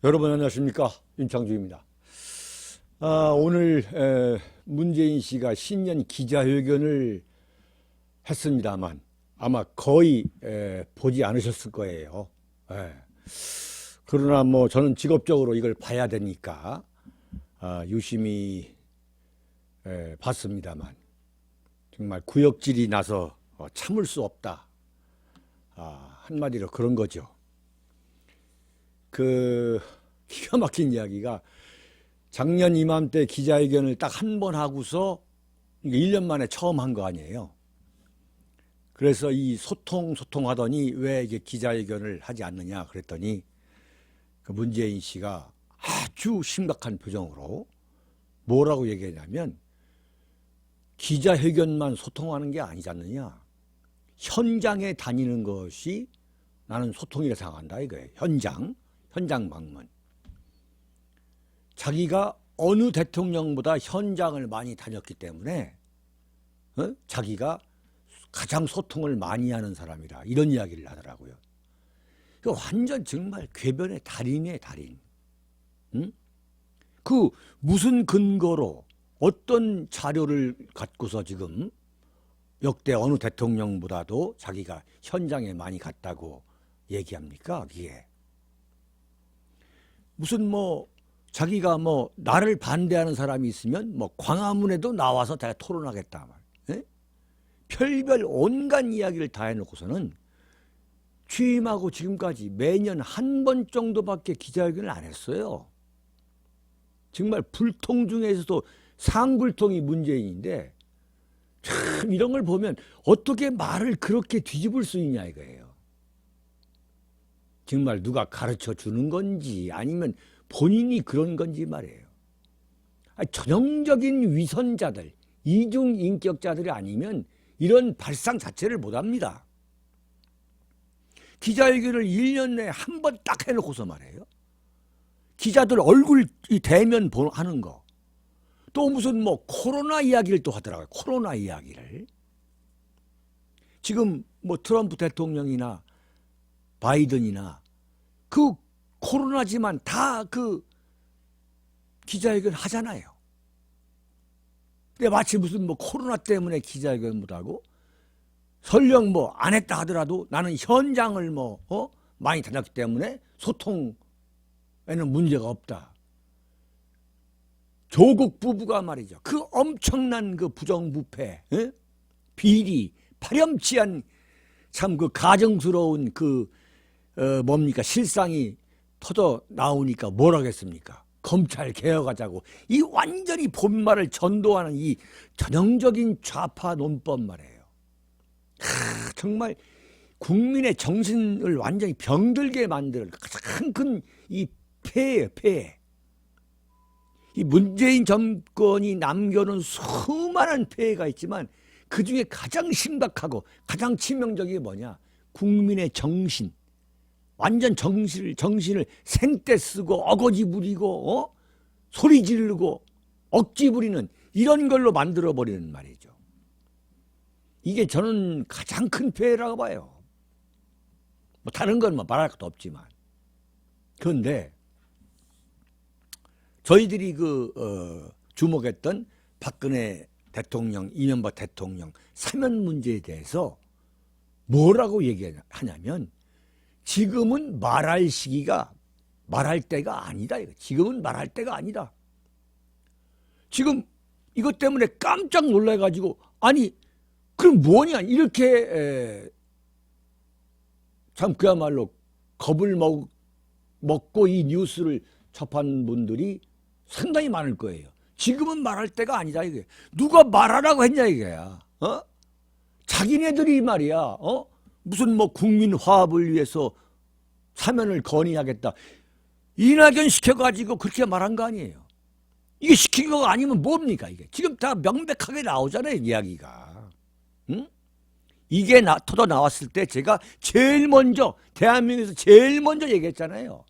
여러분 안녕하십니까, 윤창주입니다. 오늘 문재인 씨가 신년 기자회견을 했습니다만 아마 거의 보지 않으셨을 거예요. 그러나 뭐 저는 직업적으로 이걸 봐야 되니까 유심히 봤습니다만 정말 구역질이 나서 참을 수 없다, 한마디로 그런 거죠. 기가 막힌 이야기가, 작년 이맘때 기자회견을 딱 한 번 하고서 이게 1년 만에 처음 한 거 아니에요. 그래서 이 소통하더니 왜 이게 기자회견을 하지 않느냐 그랬더니 그 문재인 씨가 아주 심각한 표정으로 뭐라고 얘기했냐면, 기자회견만 소통하는 게 아니지 않느냐, 현장에 다니는 것이 나는 소통이라 생각한다 이거예요. 현장 방문. 자기가 어느 대통령보다 현장을 많이 다녔기 때문에 자기가 가장 소통을 많이 하는 사람이라 이런 이야기를 하더라고요. 완전 정말 궤변의 달인이에요, 달인. 그 무슨 근거로 어떤 자료를 갖고서 지금 역대 어느 대통령보다도 자기가 현장에 많이 갔다고 얘기합니까? 이게 무슨 자기가 나를 반대하는 사람이 있으면 광화문에도 나와서 내가 토론하겠다 말. 별별 온갖 이야기를 다 해놓고서는 취임하고 지금까지 매년 한 번 정도밖에 기자회견을 안 했어요. 정말 불통 중에서도 상불통이 문재인인데, 참 이런 걸 보면 어떻게 말을 그렇게 뒤집을 수 있냐 이거예요. 정말 누가 가르쳐 주는 건지 아니면 본인이 그런 건지 말이에요. 전형적인 위선자들, 이중인격자들이 아니면 이런 발상 자체를 못합니다. 기자회견을 1년 내에 한 번 딱 해놓고서 말이에요. 기자들 얼굴 대면 하는 거. 또 무슨 코로나 이야기를 또 하더라고요. 코로나 이야기를. 지금 트럼프 대통령이나 바이든이나 그 코로나지만 다 기자회견 하잖아요. 근데 마치 무슨 코로나 때문에 기자회견 못하고, 설령 안 했다 하더라도 나는 현장을 많이 다녔기 때문에 소통에는 문제가 없다. 조국 부부가 말이죠, 그 엄청난 그 부정부패, 비리, 파렴치한 참 가정스러운 실상이 터져 나오니까 뭘 하겠습니까? 검찰 개혁하자고 이 완전히 본말을 전도하는 이 전형적인 좌파 논법 말이에요. 정말 국민의 정신을 완전히 병들게 만드는 가장 큰 이 폐예요, 폐해. 이 문재인 정권이 남겨놓은 수많은 폐해가 있지만 그 중에 가장 심각하고 가장 치명적인 게 뭐냐? 국민의 정신. 완전 정신을 생떼 쓰고 어거지 부리고 소리 지르고 억지 부리는 이런 걸로 만들어 버리는 말이죠. 이게 저는 가장 큰 폐해라고 봐요. 다른 건 말할 것도 없지만. 그런데 저희들이 주목했던 박근혜 대통령, 이명박 대통령 사면 문제에 대해서 뭐라고 얘기하냐면, 지금은 말할 때가 아니다. 지금은 말할 때가 아니다. 지금 이것 때문에 깜짝 놀라가지고, 아니 그럼 뭐냐 이렇게 참 그야말로 겁을 먹고 이 뉴스를 접한 분들이 상당히 많을 거예요. 지금은 말할 때가 아니다 이게. 누가 말하라고 했냐 이게야. 자기네들이 말이야. 무슨 국민 화합을 위해서 사면을 건의하겠다. 이낙연 시켜가지고 그렇게 말한 거 아니에요. 이게 시킨 거 아니면 뭡니까 이게. 지금 다 명백하게 나오잖아요 이야기가. 이게 터져 나왔을 때 제가 제일 먼저, 대한민국에서 제일 먼저 얘기했잖아요.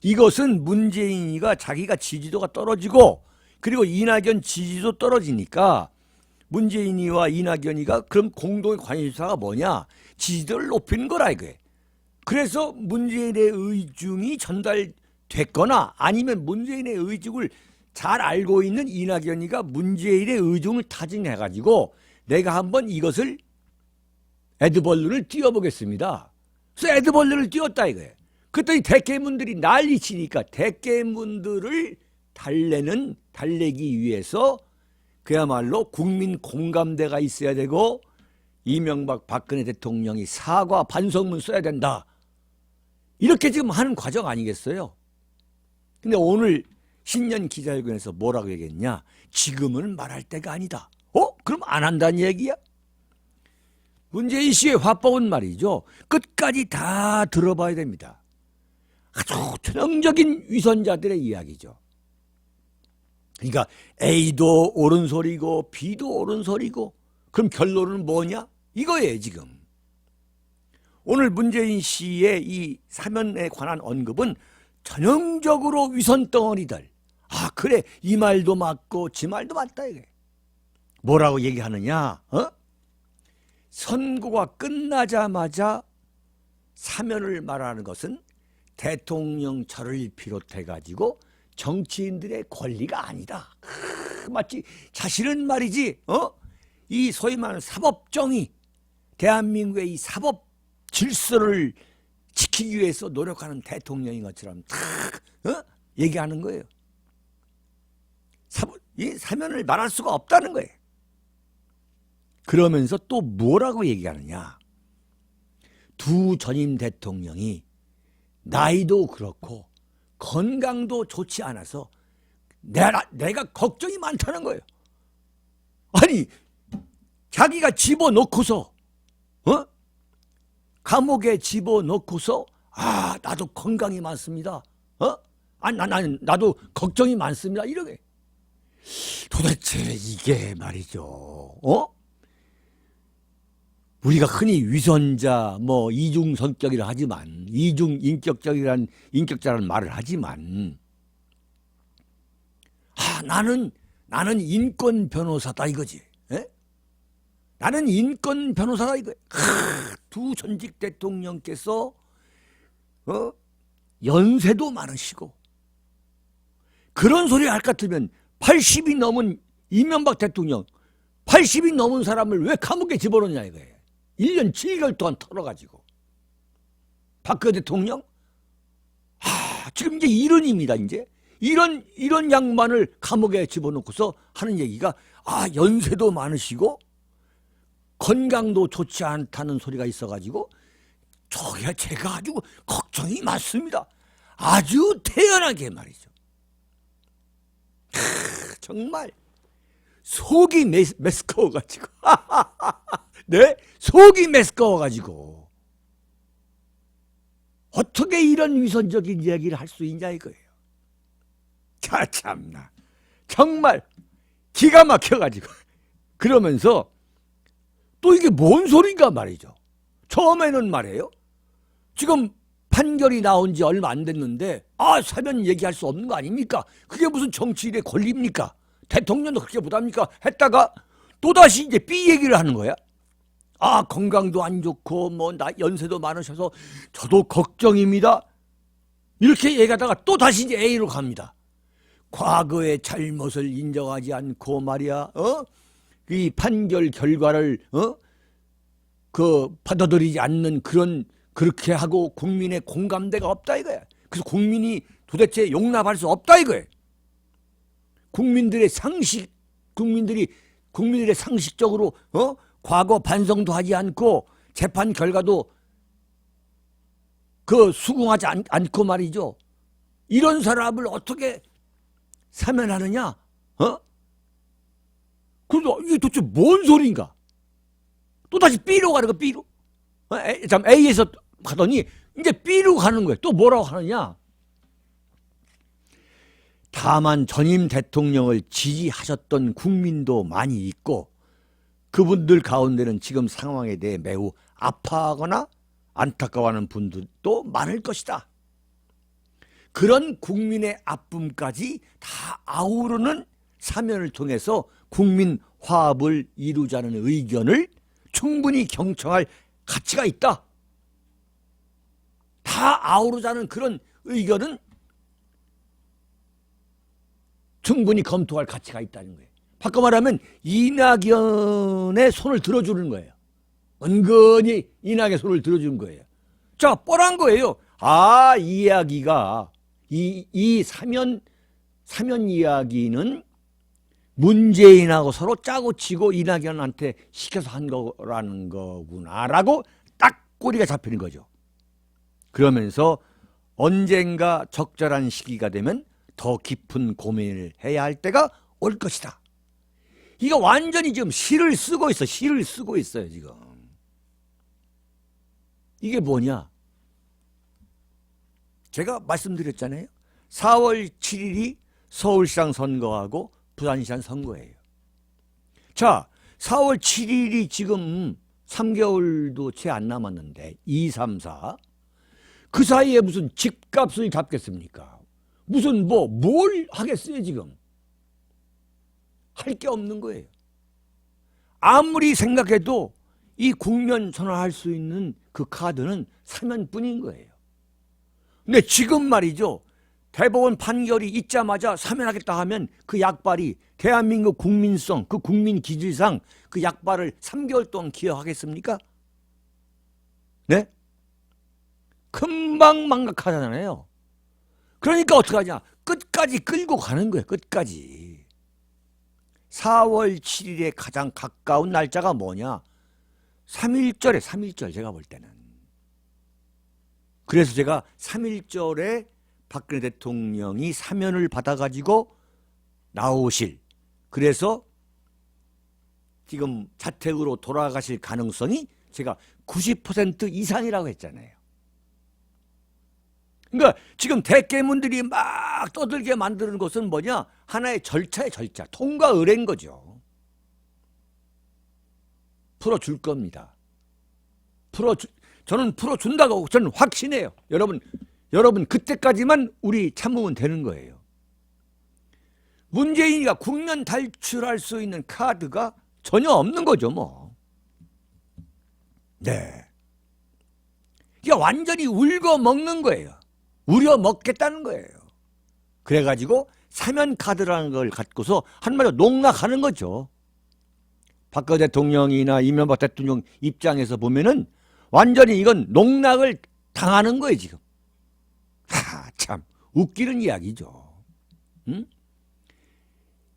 이것은 문재인이가 자기가 지지도가 떨어지고, 그리고 이낙연 지지도 떨어지니까 문재인이와 이낙연이가 그럼 공동의 관심사가 뭐냐? 지지도를 높이는 거라 이거예요. 그래서 문재인의 의중이 됐거나 아니면 문재인의 의중을 잘 알고 있는 이낙연이가 문재인의 의중을 타진해가지고 내가 한번 이것을 에드벌룬을 띄워보겠습니다. 그래서 에드벌룬을 띄웠다 이거예요. 그랬더니 대깨문들이 난리치니까 대깨문들을 달래기 위해서 그야말로 국민 공감대가 있어야 되고 이명박 박근혜 대통령이 사과 반성문 써야 된다. 이렇게 지금 하는 과정 아니겠어요? 근데 오늘 신년 기자회견에서 뭐라고 얘기했냐? 지금은 말할 때가 아니다. 그럼 안 한다는 얘기야? 문재인 씨의 화법은 말이죠. 끝까지 다 들어봐야 됩니다. 아주 전형적인 위선자들의 이야기죠. 그러니까 A도 옳은 소리고 B도 옳은 소리고 그럼 결론은 뭐냐? 이거예요 지금. 오늘 문재인 씨의 이 사면에 관한 언급은 전형적으로 위선덩어리들. 아 그래 이 말도 맞고 지 말도 맞다 이게. 뭐라고 얘기하느냐? 선거가 끝나자마자 사면을 말하는 것은 대통령철을 비롯해 가지고 정치인들의 권리가 아니다. 마치 자신은 말이지 이 소위 말하는 사법정의 대한민국의 이 사법 질서를 지키기 위해서 노력하는 대통령인 것처럼 얘기하는 거예요. 이 사면을 말할 수가 없다는 거예요. 그러면서 또 뭐라고 얘기하느냐? 두 전임 대통령이 나이도 그렇고 건강도 좋지 않아서 내가 걱정이 많다는 거예요. 아니 자기가 집어넣고서 감옥에 집어넣고서 나도 건강이 많습니다. 나도 걱정이 많습니다. 이러게. 도대체 이게 말이죠. 우리가 흔히 위선자, 이중 성격이라 하지만, 이중 인격자라는 말을 하지만, 나는 인권 변호사다 이거지. 에? 나는 인권 변호사다 이거. 두 전직 대통령께서 연세도 많으시고 그런 소리 할 것 같으면 80이 넘은 이명박 대통령, 80이 넘은 사람을 왜 감옥에 집어넣냐 이거예요. 1년 7개월 동안 털어가지고. 박근혜 대통령? 지금 이제 이른입니다, 이제. 이런 양반을 감옥에 집어넣고서 하는 얘기가, 연세도 많으시고, 건강도 좋지 않다는 소리가 있어가지고, 제가 아주 걱정이 많습니다. 아주 태연하게 말이죠. 정말, 속이 메스꺼워가지고. 네? 속이 메스꺼워가지고 어떻게 이런 위선적인 이야기를 할 수 있냐 이거예요. 참나 정말 기가 막혀가지고 그러면서 또 이게 뭔 소리인가 말이죠. 처음에는 말이에요. 지금 판결이 나온 지 얼마 안 됐는데 사면 얘기할 수 없는 거 아닙니까? 그게 무슨 정치인의 권리입니까? 대통령도 그렇게 못합니까? 했다가 또다시 이제 B 얘기를 하는 거야. 건강도 안 좋고 나 연세도 많으셔서 저도 걱정입니다. 이렇게 얘기하다가 또 다시 이제 A로 갑니다. 과거의 잘못을 인정하지 않고 말이야. 이 판결 결과를 받아들이지 않는 그렇게 하고 국민의 공감대가 없다 이거야. 그래서 국민이 도대체 용납할 수 없다 이거야. 국민들의 상식적으로 과거 반성도 하지 않고 재판 결과도 수긍하지 않고 말이죠. 이런 사람을 어떻게 사면하느냐? 그래서 이게 도대체 뭔 소리인가? 또다시 B로 가는 거 B로. A에서 가더니 이제 B로 가는 거예요. 또 뭐라고 하느냐? 다만 전임 대통령을 지지하셨던 국민도 많이 있고 그분들 가운데는 지금 상황에 대해 매우 아파하거나 안타까워하는 분들도 많을 것이다. 그런 국민의 아픔까지 다 아우르는 사면을 통해서 국민 화합을 이루자는 의견을 충분히 경청할 가치가 있다. 다 아우르자는 그런 의견은 충분히 검토할 가치가 있다는 거예요. 바꿔 말하면 이낙연의 손을 들어주는 거예요. 은근히 이낙연의 손을 들어주는 거예요. 자, 뻔한 거예요. 아, 이 이야기가 이 사면 이야기는 문재인하고 서로 짜고 치고 이낙연한테 시켜서 한 거라는 거구나라고 딱 꼬리가 잡히는 거죠. 그러면서 언젠가 적절한 시기가 되면 더 깊은 고민을 해야 할 때가 올 것이다. 이거 완전히 지금 시를 쓰고 있어. 시를 쓰고 있어요, 지금. 이게 뭐냐? 제가 말씀드렸잖아요. 4월 7일이 서울시장 선거하고 부산시장 선거예요. 자, 4월 7일이 지금 3개월도 채 안 남았는데 2, 3, 4. 그 사이에 무슨 집값을 잡겠습니까? 무슨 뭘 하겠어요, 지금? 할 게 없는 거예요. 아무리 생각해도 이 국면 전환할 수 있는 그 카드는 사면뿐인 거예요. 근데 지금 말이죠. 대법원 판결이 있자마자 사면하겠다 하면 그 약발이 대한민국 국민성, 그 국민 기질상 그 약발을 3개월 동안 기여하겠습니까? 네? 금방 망각하잖아요. 그러니까 어떡하냐? 끝까지 끌고 가는 거예요. 끝까지. 4월 7일에 가장 가까운 날짜가 뭐냐? 3.1절에 3.1절 제가 볼 때는. 그래서 제가 3.1절에 박근혜 대통령이 사면을 받아가지고 나오실, 그래서 지금 자택으로 돌아가실 가능성이 제가 90% 이상이라고 했잖아요. 그러니까 지금 대깨문들이 막 떠들게 만드는 것은 뭐냐? 하나의 절차의 절차, 통과 의례인 거죠. 풀어줄 겁니다. 저는 풀어준다고 저는 확신해요. 여러분 그때까지만 우리 참으면 되는 거예요. 문재인이가 국면 탈출할 수 있는 카드가 전혀 없는 거죠, 뭐. 네. 이게 완전히 울고 먹는 거예요. 우려 먹겠다는 거예요. 그래가지고 사면 카드라는 걸 갖고서 한마디로 농락하는 거죠. 박근혜 대통령이나 이명박 대통령 입장에서 보면은 완전히 이건 농락을 당하는 거예요, 지금. 참 웃기는 이야기죠. 응?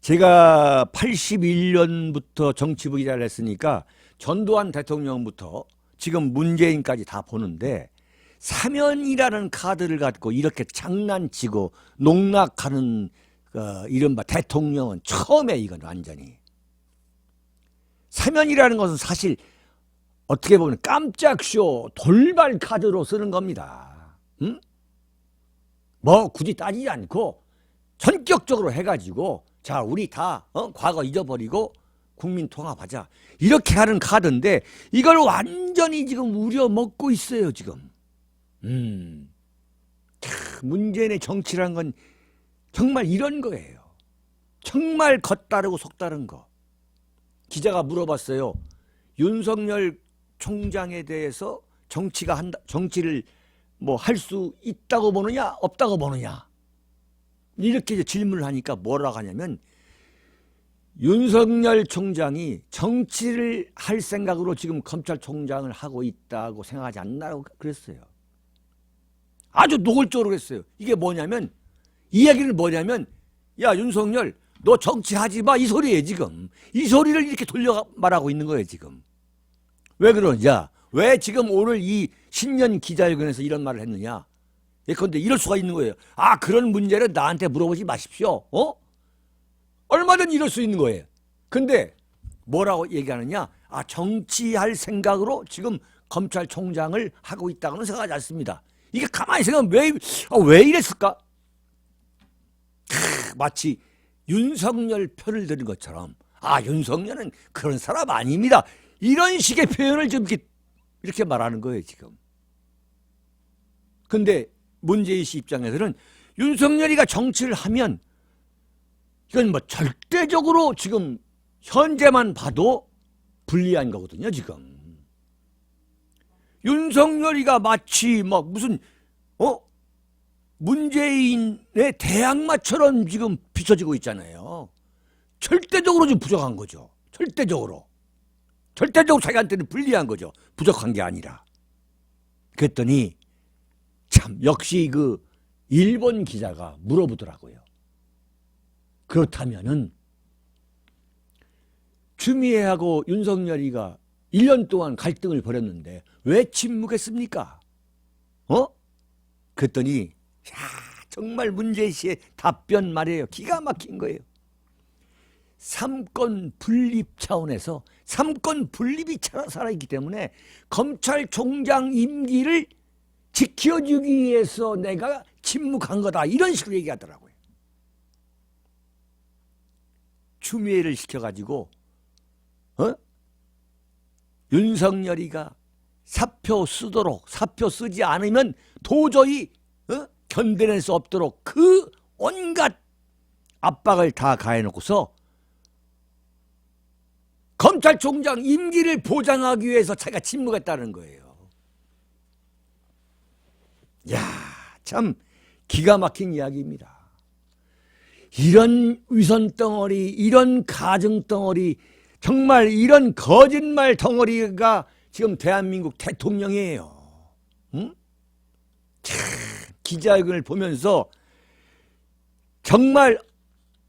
제가 81년부터 정치부 기자를 했으니까 전두환 대통령부터 지금 문재인까지 다 보는데 사면이라는 카드를 갖고 이렇게 장난치고 농락하는 이른바 대통령은 처음에 이건 완전히. 사면이라는 것은 사실 어떻게 보면 깜짝쇼 돌발 카드로 쓰는 겁니다. 응? 뭐 굳이 따지지 않고 전격적으로 해가지고 자 우리 다 과거 잊어버리고 국민 통합하자 이렇게 하는 카드인데 이걸 완전히 지금 우려먹고 있어요 지금. 문재인의 정치란 건 정말 이런 거예요. 정말 겉다르고 속다른 거. 기자가 물어봤어요. 윤석열 총장에 대해서 정치를 뭐 할 수 있다고 보느냐 없다고 보느냐 이렇게 이제 질문을 하니까 뭐라고 하냐면 윤석열 총장이 정치를 할 생각으로 지금 검찰총장을 하고 있다고 생각하지 않나라고 그랬어요. 아주 노골적으로 그랬어요. 이게 뭐냐면 이야기는 뭐냐면 야 윤석열 너 정치하지 마 이 소리예요 지금. 이 소리를 이렇게 돌려 말하고 있는 거예요 지금. 왜 그러냐? 왜 지금 오늘 이 신년 기자회견에서 이런 말을 했느냐? 예컨대 이럴 수가 있는 거예요. 아 그런 문제를 나한테 물어보지 마십시오. 얼마든지 이럴 수 있는 거예요. 근데 뭐라고 얘기하느냐? 아 정치할 생각으로 지금 검찰총장을 하고 있다고는 생각하지 않습니다. 이게 가만히 생각하면 왜 이랬을까? 마치 윤석열 편을 드는 것처럼 아 윤석열은 그런 사람 아닙니다. 이런 식의 표현을 좀 이렇게 말하는 거예요 지금. 근데 문재인 씨 입장에서는 윤석열이가 정치를 하면 이건 뭐 절대적으로 지금 현재만 봐도 불리한 거거든요 지금. 윤석열이가 마치 막 무슨 문재인의 대항마처럼 지금 비춰지고 있잖아요. 절대적으로 좀 부족한 거죠. 절대적으로 자기한테는 불리한 거죠. 부족한 게 아니라. 그랬더니 참 역시 그 일본 기자가 물어보더라고요. 그렇다면은 추미애하고 윤석열이가 1년 동안 갈등을 벌였는데 왜 침묵했습니까? 그랬더니 정말 문재인 씨의 답변 말이에요. 기가 막힌 거예요. 삼권 분립 차원에서 삼권 분립이 살아있기 때문에 검찰총장 임기를 지켜주기 위해서 내가 침묵한 거다. 이런 식으로 얘기하더라고요. 추미애를 시켜가지고 윤석열이가 사표 쓰지 않으면 도저히 견뎌낼 수 없도록 그 온갖 압박을 다 가해놓고서 검찰총장 임기를 보장하기 위해서 자기가 침묵했다는 거예요. 야, 참 기가 막힌 이야기입니다. 이런 위선 덩어리, 이런 가정 덩어리, 정말 이런 거짓말 덩어리가 지금 대한민국 대통령이에요. 응? 참, 기자회견을 보면서 정말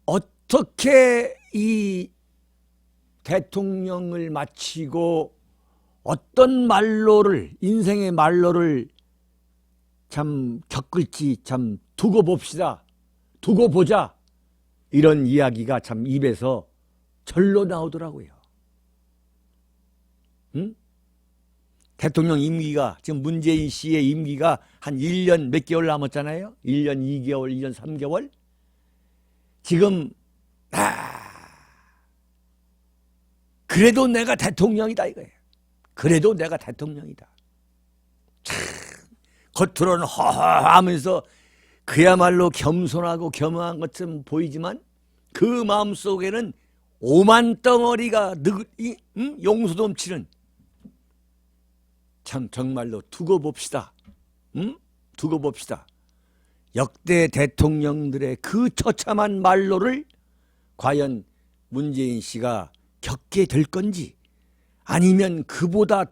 어떻게 이 대통령을 마치고 어떤 말로를, 인생의 말로를 참 겪을지 참 두고 봅시다. 두고 보자. 이런 이야기가 참 입에서 절로 나오더라고요. 응? 대통령 임기가 지금 문재인 씨의 임기가 한 1년 몇 개월 남았잖아요. 1년 2개월, 1년 3개월. 지금 그래도 내가 대통령이다 이거예요. 그래도 내가 대통령이다. 참 겉으로는 허허하면서 그야말로 겸손하고 겸허한 것처럼 보이지만 그 마음속에는 오만 덩어리가 용수 넘치는 참 정말로 두고 봅시다. 두고 봅시다. 역대 대통령들의 그 처참한 말로를 과연 문재인 씨가 겪게 될 건지 아니면 그보다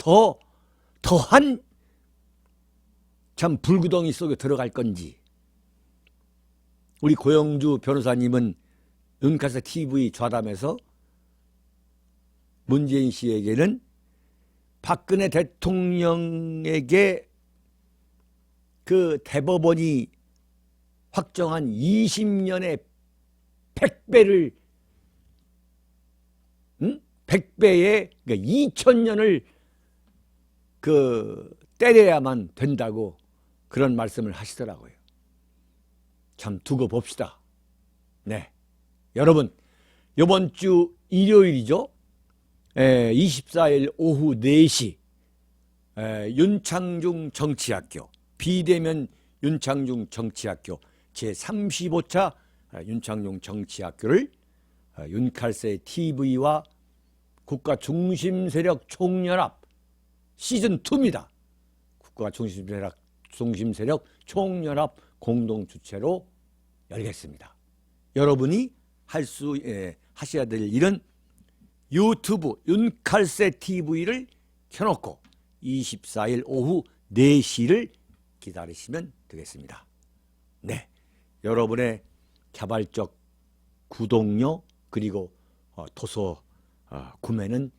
더한 참 불구덩이 속에 들어갈 건지. 우리 고영주 변호사님은 윤카세 TV 좌담에서 문재인 씨에게는 박근혜 대통령에게 그 대법원이 확정한 20년의 100배를 100배의 그러니까 2000년을 그 때려야만 된다고 그런 말씀을 하시더라고요. 참 두고 봅시다. 네, 여러분 이번 주 일요일이죠. 24일 오후 4시 윤창중 정치학교 비대면 윤창중 정치학교 제35차 윤창중 정치학교를 윤칼세 TV와 국가중심세력 총연합 시즌2입니다. 국가중심세력 총연합 공동주최로 열겠습니다. 여러분이 하셔야 될 일은 유튜브 윤칼세 TV를 켜놓고 24일 오후 4시를 기다리시면 되겠습니다. 네, 여러분의 자발적 구독료 그리고 도서 구매는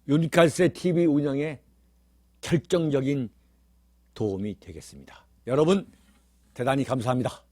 윤칼세 TV 운영에 결정적인 도움이 되겠습니다. 여러분 대단히 감사합니다.